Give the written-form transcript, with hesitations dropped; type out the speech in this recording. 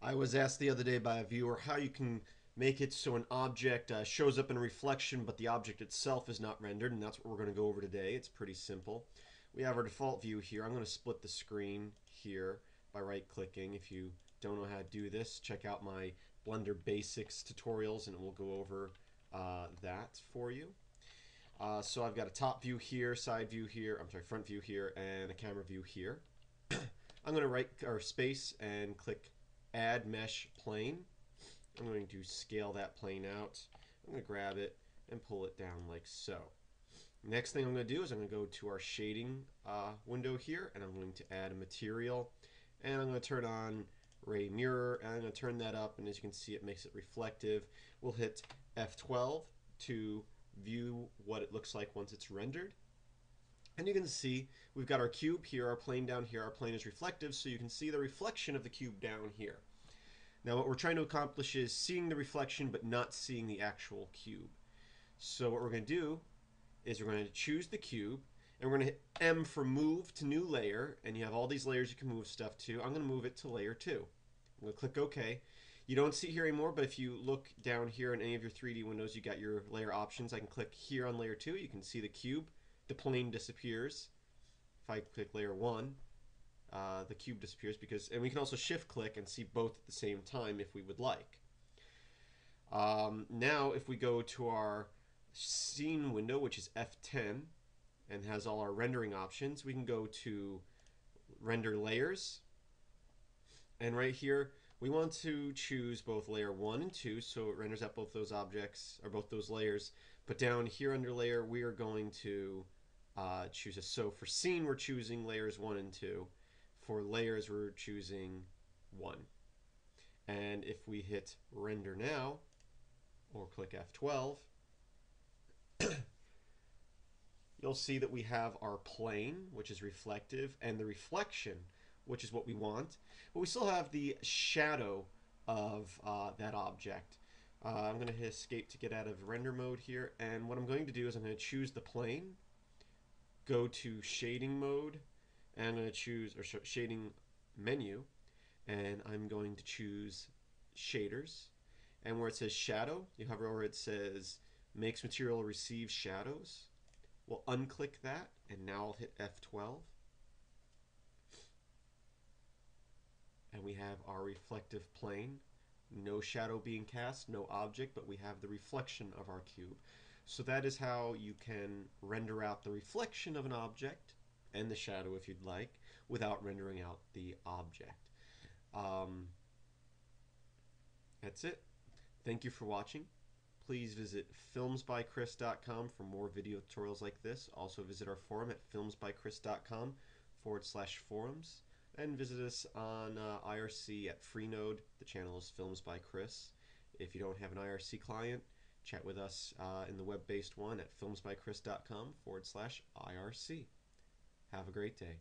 I was asked the other day by a viewer how you can make it so an object shows up in a reflection, but the object itself is not rendered, and that's what we're going to go over today. It's pretty simple. We have our default view here. I'm going to split the screen here by right-clicking. If you don't know how to do this, check out my Blender Basics tutorials, and we'll go over that for you. So I've got a top view here, side view here, I'm sorry, front view here, and a camera view here. I'm going to right or space and click Add Mesh Plane. I'm going to scale that plane out. I'm going to grab it and pull it down like so. Next thing I'm going to do is I'm going to go to our shading window here, and I'm going to add a material, and I'm going to turn on Ray Mirror, and I'm going to turn that up, and as you can see, it makes it reflective. We'll hit F12 to view what it looks like once it's rendered. And you can see we've got our cube here, our plane down here. Our plane is reflective, so you can see the reflection of the cube down here. Now what we're trying to accomplish is seeing the reflection but not seeing the actual cube. So what we're going to do is we're going to choose the cube, and we're going to hit M for move to new layer, and you have all these layers you can move stuff to. I'm going to move it to layer 2. I'm going to click OK. You don't see it here anymore, but if you look down here in any of your 3D windows, you got your layer options. I can click here on layer 2. You can see the cube. The plane disappears. If I click layer 1, the cube disappears and we can also shift click and see both at the same time if we would like. Now if we go to our scene window, which is F10 and has all our rendering options, we can go to render layers, and right here we want to choose both layer 1 and 2, so it renders out both those objects or both those layers. But down here under layer we are going to choose a, so for scene we're choosing layers 1 and 2. For layers we're choosing 1. And if we hit render now or click F12, you'll see that we have our plane, which is reflective, and the reflection, which is what we want, but we still have the shadow of that object. I'm going to hit escape to get out of render mode here, and what I'm going to do is I'm going to choose the plane, go to shading mode, and I'm going to choose, or shading menu, and I'm going to choose shaders, and where it says shadow, you hover over it says makes material receive shadows. We'll unclick that, and now I'll hit F12, and we have our reflective plane. No shadow being cast, no object, but we have the reflection of our cube. So that is how you can render out the reflection of an object and the shadow if you'd like without rendering out the object. That's it. Thank you for watching. Please visit filmsbychris.com for more video tutorials like this. Also visit our forum at filmsbychris.com/forums, and visit us on IRC at Freenode. The channel is Films by Chris. If you don't have an IRC client, chat with us in the web-based one at filmsbychris.com/IRC. Have a great day.